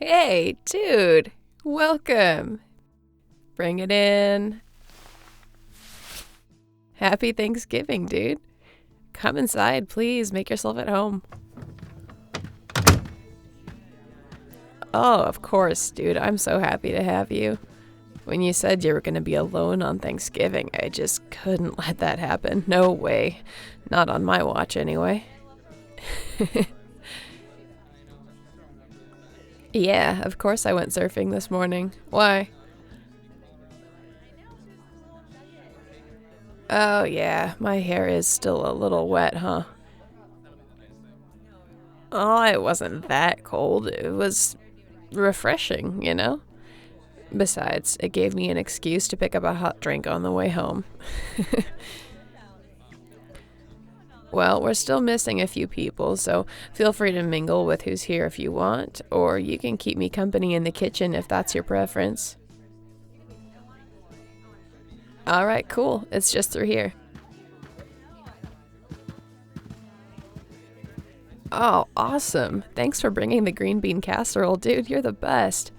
Hey, dude. Welcome. Bring it in. Happy Thanksgiving, dude. Come inside, please. Make yourself at home. Oh, of course, dude. I'm so happy to have you. When you said you were going to be alone on Thanksgiving, I just couldn't let that happen. No way. Not on my watch, anyway. Yeah, of course I went surfing this morning. Why? Oh, yeah. My hair is still a little wet, huh? Oh, it wasn't that cold. It was refreshing, you know? Besides, it gave me an excuse to pick up a hot drink on the way home. Well, we're still missing a few people, so feel free to mingle with who's here if you want, or you can keep me company in the kitchen if that's your preference. Alright, cool. It's just through here. Oh, awesome. Thanks for bringing the green bean casserole, dude. You're the best.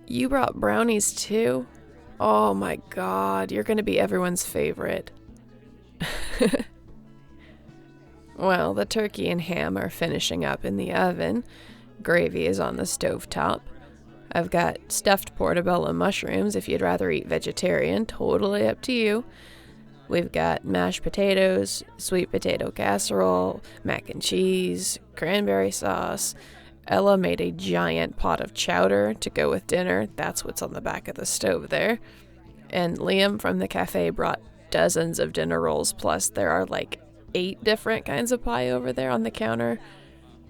You brought brownies too? Oh my god, you're gonna be everyone's favorite. Well, the turkey and ham are finishing up in the oven. Gravy is on the stovetop. I've got stuffed portobello mushrooms if you'd rather eat vegetarian, totally up to you. We've got mashed potatoes, sweet potato casserole, mac and cheese, cranberry sauce. Ella made a giant pot of chowder to go with dinner. That's what's on the back of the stove there. And Liam from the cafe brought dozens of dinner rolls, plus there are like 8 different kinds of pie over there on the counter.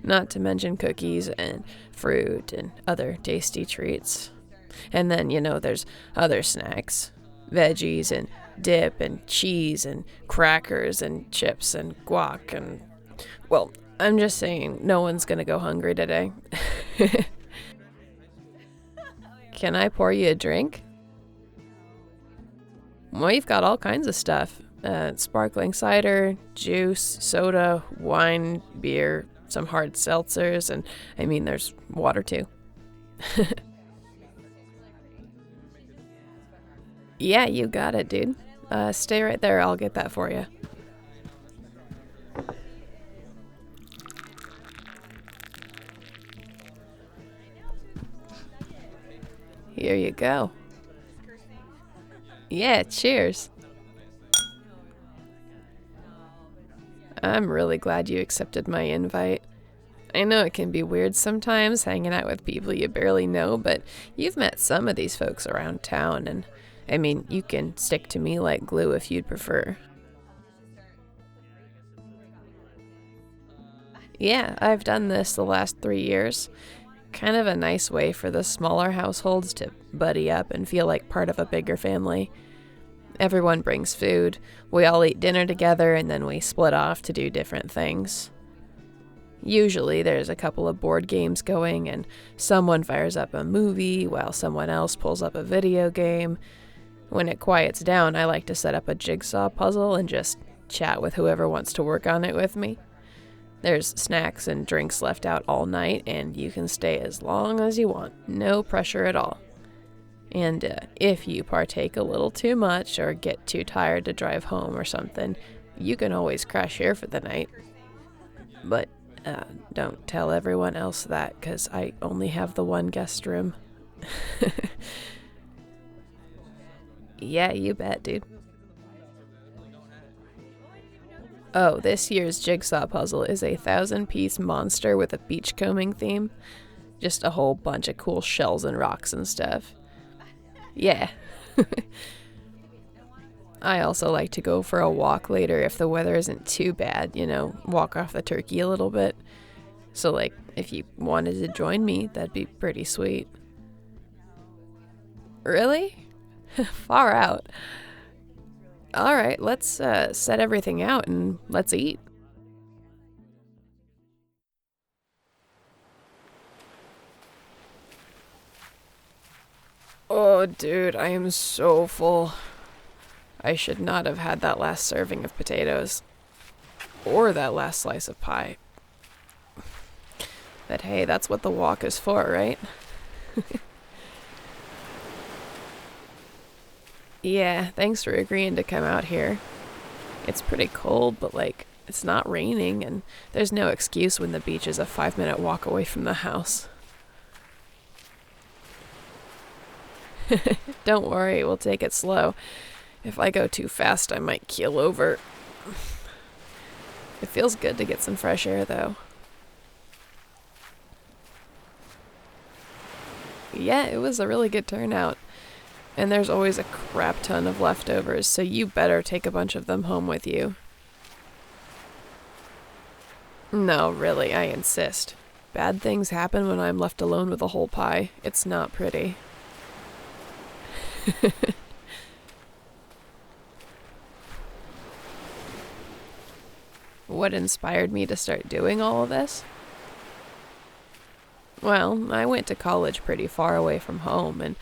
Not to mention cookies and fruit and other tasty treats. And then, there's other snacks. Veggies and dip and cheese and crackers and chips and guac and... Well, I'm just saying, no one's gonna go hungry today. Can I pour you a drink? Well, you've got all kinds of stuff. Sparkling cider, juice, soda, wine, beer, some hard seltzers, and there's water too. Yeah, you got it, dude. Stay right there, I'll get that for you. Here you go. Yeah, cheers. I'm really glad you accepted my invite. I know it can be weird sometimes hanging out with people you barely know, but you've met some of these folks around town, and you can stick to me like glue if you'd prefer. Yeah, I've done this the last 3 years. Kind of a nice way for the smaller households to buddy up and feel like part of a bigger family. Everyone brings food, we all eat dinner together, and then we split off to do different things. Usually there's a couple of board games going, and someone fires up a movie while someone else pulls up a video game. When it quiets down, I like to set up a jigsaw puzzle and just chat with whoever wants to work on it with me. There's snacks and drinks left out all night, and you can stay as long as you want. No pressure at all. And if you partake a little too much or get too tired to drive home or something, you can always crash here for the night. But don't tell everyone else that, because I only have the one guest room. Yeah, you bet, dude. Oh, this year's jigsaw puzzle is a 1,000-piece monster with a beachcombing theme. Just a whole bunch of cool shells and rocks and stuff. Yeah. I also like to go for a walk later if the weather isn't too bad, walk off the turkey a little bit. So, if you wanted to join me, that'd be pretty sweet. Really? Far out. Alright, let's set everything out and let's eat. Oh, dude, I am so full. I should not have had that last serving of potatoes. Or that last slice of pie. But hey, that's what the walk is for, right? Yeah, thanks for agreeing to come out here. It's pretty cold, but like, it's not raining, and there's no excuse when the beach is a 5-minute walk away from the house. Don't worry, we'll take it slow. If I go too fast, I might keel over. It feels good to get some fresh air, though. Yeah, it was a really good turnout. And there's always a crap ton of leftovers, so you better take a bunch of them home with you. No, really, I insist. Bad things happen when I'm left alone with a whole pie. It's not pretty. What inspired me to start doing all of this? Well, I went to college pretty far away from home, and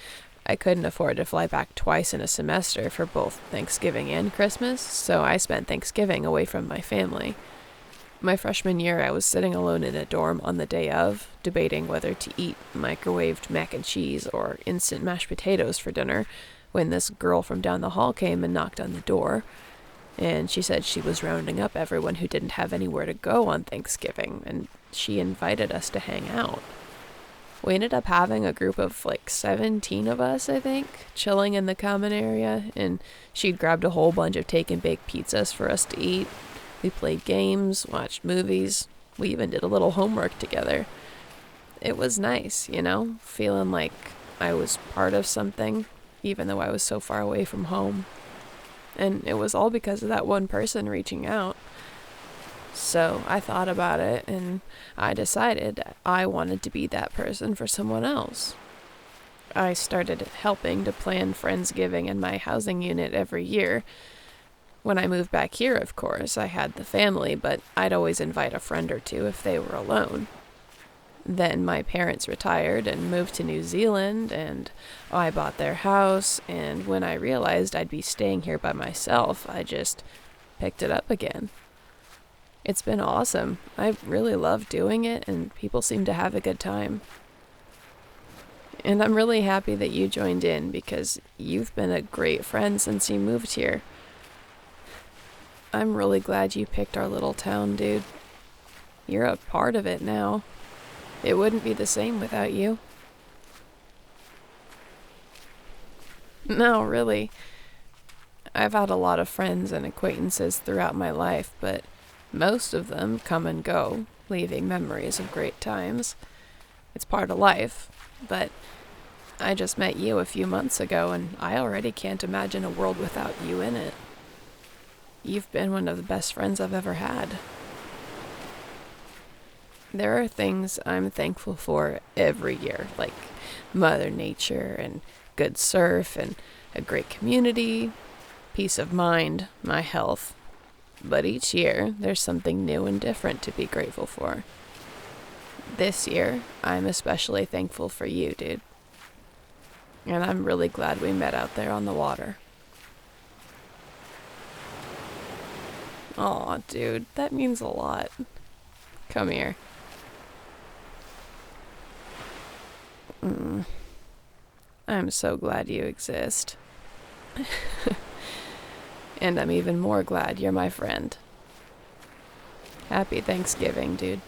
I couldn't afford to fly back twice in a semester for both Thanksgiving and Christmas, so I spent Thanksgiving away from my family. My freshman year, I was sitting alone in a dorm on the day of, debating whether to eat microwaved mac and cheese or instant mashed potatoes for dinner, when this girl from down the hall came and knocked on the door. And she said she was rounding up everyone who didn't have anywhere to go on Thanksgiving, and she invited us to hang out. We ended up having a group of like 17 of us, I think, chilling in the common area, and she'd grabbed a whole bunch of take and bake pizzas for us to eat. We played games, watched movies, we even did a little homework together. It was nice, you know, feeling like I was part of something, even though I was so far away from home. And it was all because of that one person reaching out. So I thought about it, and I decided I wanted to be that person for someone else. I started helping to plan Friendsgiving in my housing unit every year. When I moved back here, of course, I had the family, but I'd always invite a friend or two if they were alone. Then my parents retired and moved to New Zealand, and I bought their house, and when I realized I'd be staying here by myself, I just picked it up again. It's been awesome. I really love doing it, and people seem to have a good time. And I'm really happy that you joined in, because you've been a great friend since you moved here. I'm really glad you picked our little town, dude. You're a part of it now. It wouldn't be the same without you. No, really. I've had a lot of friends and acquaintances throughout my life, but most of them come and go, leaving memories of great times. It's part of life, but I just met you a few months ago, and I already can't imagine a world without you in it. You've been one of the best friends I've ever had. There are things I'm thankful for every year, like Mother Nature and good surf and a great community, peace of mind, my health. But each year, there's something new and different to be grateful for. This year, I'm especially thankful for you, dude. And I'm really glad we met out there on the water. Aw, dude, that means a lot. Come here. I'm so glad you exist. And I'm even more glad you're my friend. Happy Thanksgiving, dude.